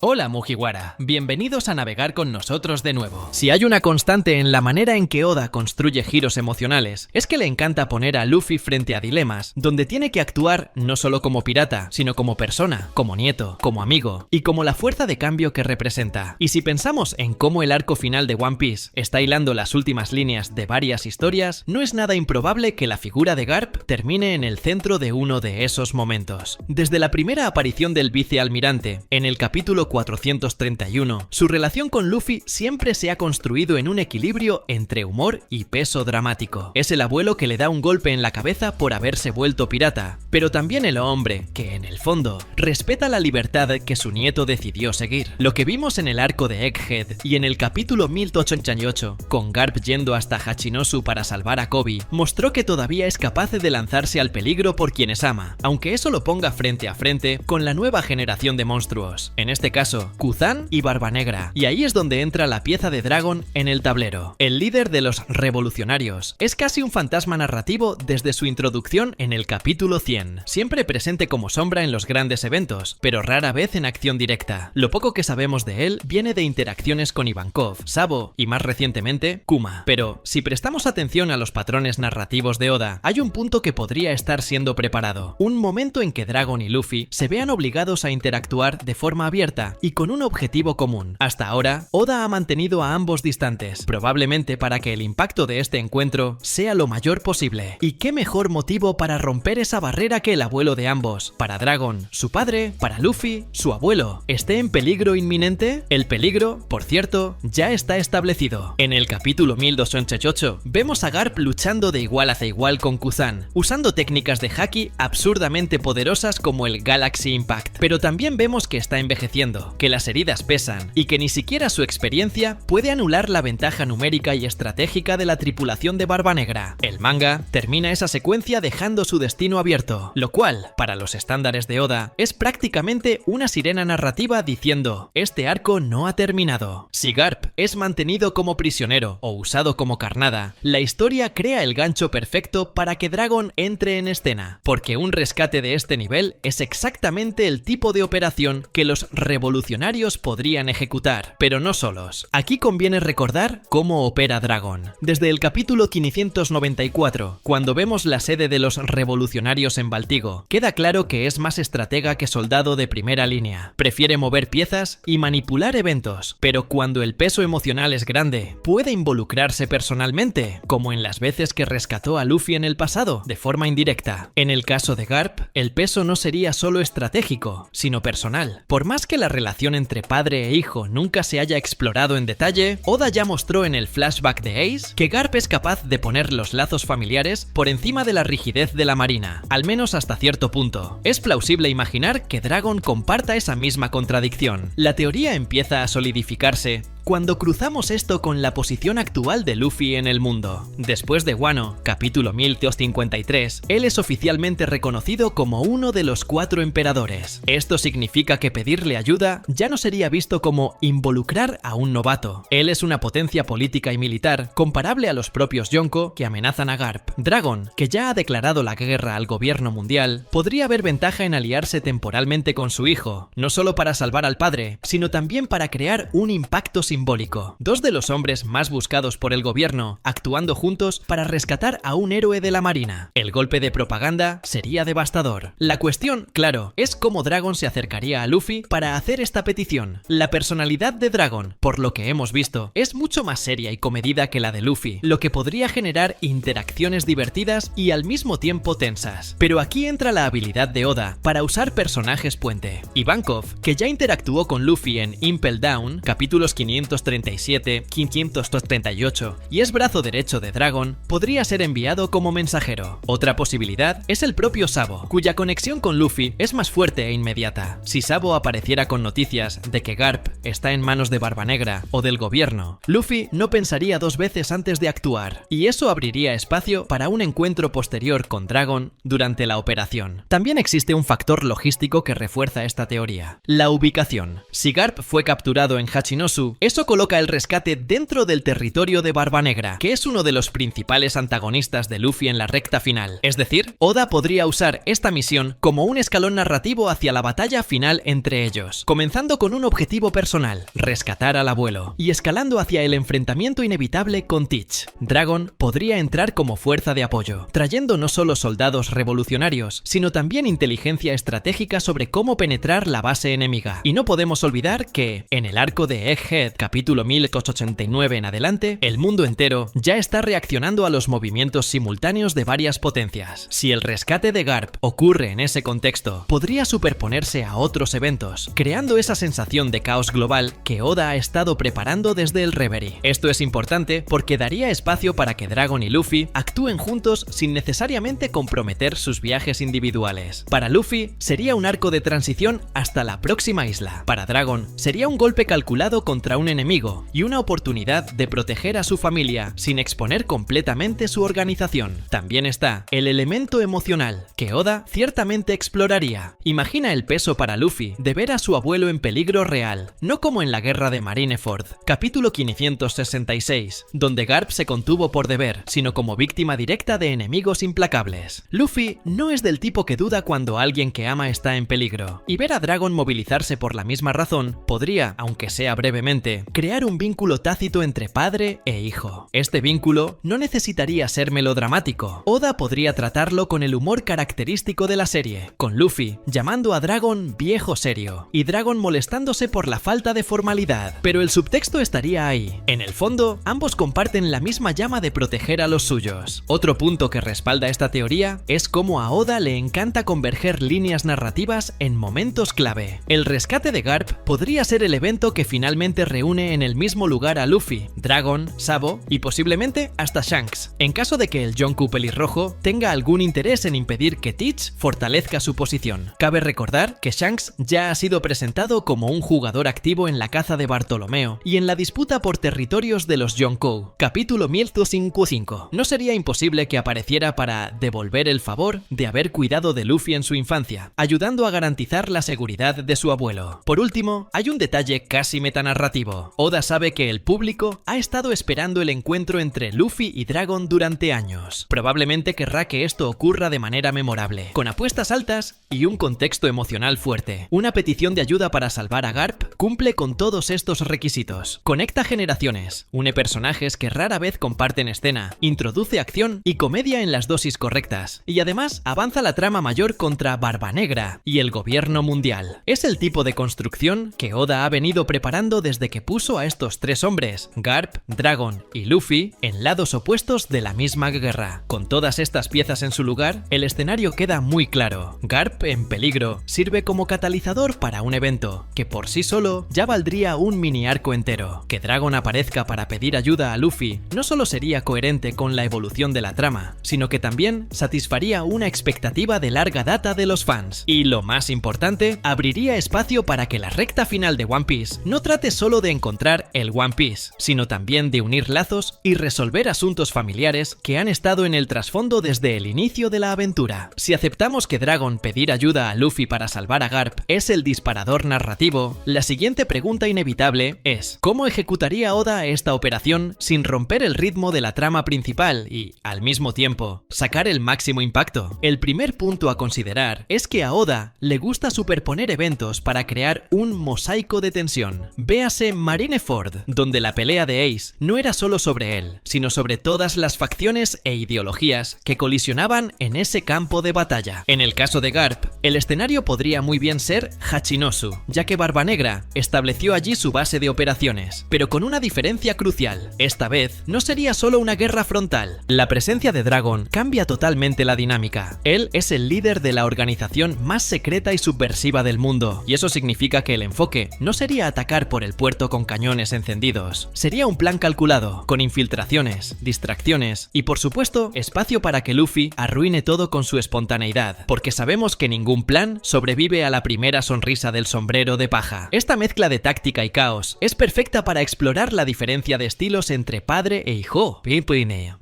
Hola Mugiwara, bienvenidos a navegar con nosotros de nuevo. Si hay una constante en la manera en que Oda construye giros emocionales, es que le encanta poner a Luffy frente a dilemas, donde tiene que actuar no solo como pirata, sino como persona, como nieto, como amigo, y como la fuerza de cambio que representa. Y si pensamos en cómo el arco final de One Piece está hilando las últimas líneas de varias historias, no es nada improbable que la figura de Garp termine en el centro de uno de esos momentos. Desde la primera aparición del vicealmirante, en el capítulo 431, su relación con Luffy siempre se ha construido en un equilibrio entre humor y peso dramático. Es el abuelo que le da un golpe en la cabeza por haberse vuelto pirata, pero también el hombre que, en el fondo, respeta la libertad que su nieto decidió seguir. Lo que vimos en el arco de Egghead y en el capítulo 1088, con Garp yendo hasta Hachinosu para salvar a Koby, mostró que todavía es capaz de lanzarse al peligro por quienes ama, aunque eso lo ponga frente a frente con la nueva generación de monstruos. En este caso, Kuzan y Barba Negra, y ahí es donde entra la pieza de Dragon en el tablero. El líder de los revolucionarios es casi un fantasma narrativo desde su introducción en el capítulo 100, siempre presente como sombra en los grandes eventos, pero rara vez en acción directa. Lo poco que sabemos de él viene de interacciones con Ivankov, Sabo y más recientemente Kuma. Pero si prestamos atención a los patrones narrativos de Oda, hay un punto que podría estar siendo preparado, un momento en que Dragon y Luffy se vean obligados a interactuar de forma abierta y con un objetivo común. Hasta ahora, Oda ha mantenido a ambos distantes, probablemente para que el impacto de este encuentro sea lo mayor posible. ¿Y qué mejor motivo para romper esa barrera que el abuelo de ambos? Para Dragon, su padre; para Luffy, su abuelo. ¿Esté en peligro inminente? El peligro, por cierto, ya está establecido. En el capítulo 1288, vemos a Garp luchando de igual a igual con Kuzan, usando técnicas de haki absurdamente poderosas como el Galaxy Impact. Pero también vemos que está envejeciendo, que las heridas pesan y que ni siquiera su experiencia puede anular la ventaja numérica y estratégica de la tripulación de Barba Negra. El manga termina esa secuencia dejando su destino abierto, lo cual, para los estándares de Oda, es prácticamente una sirena narrativa diciendo: este arco no ha terminado. Si Garp es mantenido como prisionero o usado como carnada, la historia crea el gancho perfecto para que Dragon entre en escena, porque un rescate de este nivel es exactamente el tipo de operación que los revolucionarios podrían ejecutar, pero no solos. Aquí conviene recordar cómo opera Dragon. Desde el capítulo 594, cuando vemos la sede de los revolucionarios en Baltigo, queda claro que es más estratega que soldado de primera línea. Prefiere mover piezas y manipular eventos, pero cuando el peso emocional es grande, puede involucrarse personalmente, como en las veces que rescató a Luffy en el pasado, de forma indirecta. En el caso de Garp, el peso no sería solo estratégico, sino personal. Por más que la relación entre padre e hijo nunca se haya explorado en detalle, Oda ya mostró en el flashback de Ace que Garp es capaz de poner los lazos familiares por encima de la rigidez de la marina, al menos hasta cierto punto. Es plausible imaginar que Dragon comparta esa misma contradicción. La teoría empieza a solidificarse cuando cruzamos esto con la posición actual de Luffy en el mundo. Después de Wano, capítulo 1253, él es oficialmente reconocido como uno de los 4 emperadores. Esto significa que pedirle ayuda ya no sería visto como involucrar a un novato. Él es una potencia política y militar comparable a los propios Yonko que amenazan a Garp. Dragon, que ya ha declarado la guerra al gobierno mundial, podría ver ventaja en aliarse temporalmente con su hijo, no solo para salvar al padre, sino también para crear un impacto simbólico. Dos de los hombres más buscados por el gobierno actuando juntos para rescatar a un héroe de la marina. El golpe de propaganda sería devastador. La cuestión, claro, es cómo Dragon se acercaría a Luffy para hacer esta petición. La personalidad de Dragon, por lo que hemos visto, es mucho más seria y comedida que la de Luffy, lo que podría generar interacciones divertidas y al mismo tiempo tensas. Pero aquí entra la habilidad de Oda para usar personajes puente. Ivankov, que ya interactuó con Luffy en Impel Down, capítulos 537, 538, y es brazo derecho de Dragon, podría ser enviado como mensajero. Otra posibilidad es el propio Sabo, cuya conexión con Luffy es más fuerte e inmediata. Si Sabo apareciera con noticias de que Garp está en manos de Barba Negra o del gobierno, Luffy no pensaría dos veces antes de actuar, y eso abriría espacio para un encuentro posterior con Dragon durante la operación. También existe un factor logístico que refuerza esta teoría: la ubicación. Si Garp fue capturado en Hachinosu, Eso coloca el rescate dentro del territorio de Barba Negra, que es uno de los principales antagonistas de Luffy en la recta final. Es decir, Oda podría usar esta misión como un escalón narrativo hacia la batalla final entre ellos, comenzando con un objetivo personal, rescatar al abuelo, y escalando hacia el enfrentamiento inevitable con Teach. Dragon podría entrar como fuerza de apoyo, trayendo no solo soldados revolucionarios, sino también inteligencia estratégica sobre cómo penetrar la base enemiga. Y no podemos olvidar que, en el arco de Egghead, capítulo 1089 en adelante, el mundo entero ya está reaccionando a los movimientos simultáneos de varias potencias. Si el rescate de Garp ocurre en ese contexto, podría superponerse a otros eventos, creando esa sensación de caos global que Oda ha estado preparando desde el Reverie. Esto es importante porque daría espacio para que Dragon y Luffy actúen juntos sin necesariamente comprometer sus viajes individuales. Para Luffy sería un arco de transición hasta la próxima isla. Para Dragon sería un golpe calculado contra un enemigo y una oportunidad de proteger a su familia sin exponer completamente su organización. También está el elemento emocional que Oda ciertamente exploraría. Imagina el peso para Luffy de ver a su abuelo en peligro real, no como en la guerra de Marineford, capítulo 566, donde Garp se contuvo por deber, sino como víctima directa de enemigos implacables. Luffy no es del tipo que duda cuando alguien que ama está en peligro, y ver a Dragon movilizarse por la misma razón podría, aunque sea brevemente, crear un vínculo tácito entre padre e hijo. Este vínculo no necesitaría ser melodramático. Oda podría tratarlo con el humor característico de la serie, con Luffy llamando a Dragon viejo serio, y Dragon molestándose por la falta de formalidad. Pero el subtexto estaría ahí. En el fondo, ambos comparten la misma llama de proteger a los suyos. Otro punto que respalda esta teoría es cómo a Oda le encanta converger líneas narrativas en momentos clave. El rescate de Garp podría ser el evento que finalmente reúne en el mismo lugar a Luffy, Dragon, Sabo y posiblemente hasta Shanks, en caso de que el Yonkou pelirrojo tenga algún interés en impedir que Teach fortalezca su posición. Cabe recordar que Shanks ya ha sido presentado como un jugador activo en la caza de Bartolomeo y en la disputa por territorios de los Yonkou, capítulo 1055. No sería imposible que apareciera para devolver el favor de haber cuidado de Luffy en su infancia, ayudando a garantizar la seguridad de su abuelo. Por último, hay un detalle casi metanarrativo. Oda sabe que el público ha estado esperando el encuentro entre Luffy y Dragon durante años. Probablemente querrá que esto ocurra de manera memorable, con apuestas altas y un contexto emocional fuerte. Una petición de ayuda para salvar a Garp cumple con todos estos requisitos. Conecta generaciones, une personajes que rara vez comparten escena, introduce acción y comedia en las dosis correctas, y además avanza la trama mayor contra Barba Negra y el gobierno mundial. Es el tipo de construcción que Oda ha venido preparando desde que puso a estos tres hombres, Garp, Dragon y Luffy, en lados opuestos de la misma guerra. Con todas estas piezas en su lugar, el escenario queda muy claro. Garp en peligro sirve como catalizador para un evento que por sí solo ya valdría un mini arco entero. Que Dragon aparezca para pedir ayuda a Luffy no solo sería coherente con la evolución de la trama, sino que también satisfaría una expectativa de larga data de los fans. Y lo más importante, abriría espacio para que la recta final de One Piece no trate solo de encontrar el One Piece, sino también de unir lazos y resolver asuntos familiares que han estado en el trasfondo desde el inicio de la aventura. Si aceptamos que Dragon pedir ayuda a Luffy para salvar a Garp es el disparador narrativo, la siguiente pregunta inevitable es: ¿cómo ejecutaría Oda esta operación sin romper el ritmo de la trama principal y, al mismo tiempo, sacar el máximo impacto? El primer punto a considerar es que a Oda le gusta superponer eventos para crear un mosaico de tensión. Véase Marineford, donde la pelea de Ace no era solo sobre él, sino sobre todas las facciones e ideologías que colisionaban en ese campo de batalla. En el caso de Garp, el escenario podría muy bien ser Hachinosu, ya que Barba Negra estableció allí su base de operaciones, pero con una diferencia crucial. Esta vez no sería solo una guerra frontal. La presencia de Dragon cambia totalmente la dinámica. Él es el líder de la organización más secreta y subversiva del mundo, y eso significa que el enfoque no sería atacar por el puerto con cañones encendidos. Sería un plan calculado, con infiltraciones, distracciones y por supuesto espacio para que Luffy arruine todo con su espontaneidad, porque sabemos que ningún plan sobrevive a la primera sonrisa del sombrero de paja. Esta mezcla de táctica y caos es perfecta para explorar la diferencia de estilos entre padre e hijo.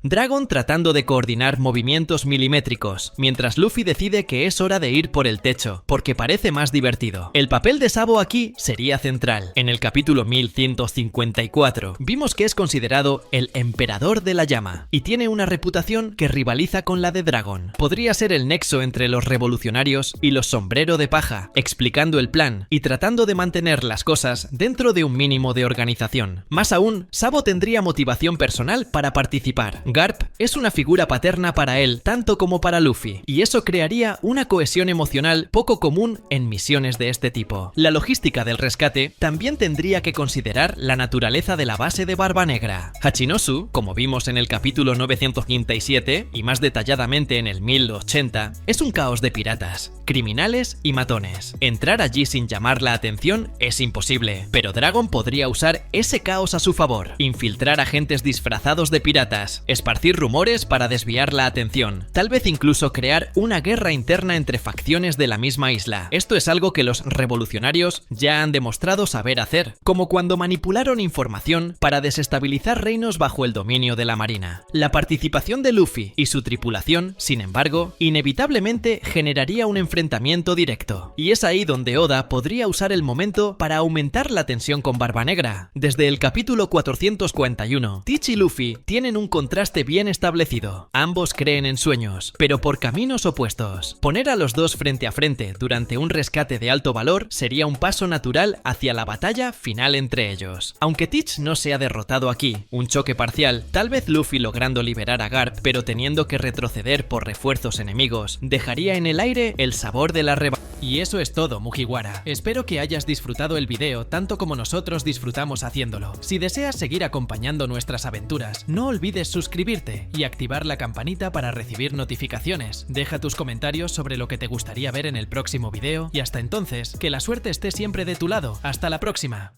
Dragon tratando de coordinar movimientos milimétricos, mientras Luffy decide que es hora de ir por el techo, porque parece más divertido. El papel de Sabo aquí sería central. En el capítulo 1154, vimos que es considerado el emperador de la llama y tiene una reputación que rivaliza con la de Dragon. Podría ser el nexo entre los revolucionarios y los sombrero de paja, explicando el plan y tratando de mantener las cosas dentro de un mínimo de organización. Más aún, Sabo tendría motivación personal para participar. Garp es una figura paterna para él, tanto como para Luffy, y eso crearía una cohesión emocional poco común en misiones de este tipo. La logística del rescate también tendría que considerar la naturaleza de la base de Barba Negra. Hachinosu, como vimos en el capítulo 957 y más detalladamente en el 1080, es un caos de piratas, criminales y matones. Entrar allí sin llamar la atención es imposible, pero Dragon podría usar ese caos a su favor, infiltrar agentes disfrazados de piratas, esparcir rumores para desviar la atención, tal vez incluso crear una guerra interna entre facciones de la misma isla. Esto es algo que los revolucionarios ya han demostrado saber hacer, como cuando manipularon información para desestabilizar reinos bajo el dominio de la marina. La participación de Luffy y su tripulación, sin embargo, inevitablemente generaría un enfrentamiento directo, y es ahí donde Oda podría usar el momento para aumentar la tensión con Barba Negra. Desde el capítulo 441, Teach y Luffy tienen un contraste bien establecido. Ambos creen en sueños, pero por caminos opuestos. Poner a los dos frente a frente durante un rescate de alto valor sería un paso natural hacia la batalla final entre ellos. Aunque Teach no sea derrotado aquí, un choque parcial, tal vez Luffy logrando liberar a Garp, pero teniendo que retroceder por refuerzos enemigos, dejaría en el aire el sabor de la revancha. Y eso es todo, Mugiwara. Espero que hayas disfrutado el video tanto como nosotros disfrutamos haciéndolo. Si deseas seguir acompañando nuestras aventuras, no olvides suscribirte y activar la campanita para recibir notificaciones. Deja tus comentarios sobre lo que te gustaría ver en el próximo video y hasta entonces, que la suerte esté siempre de tu lado. ¡Hasta la próxima!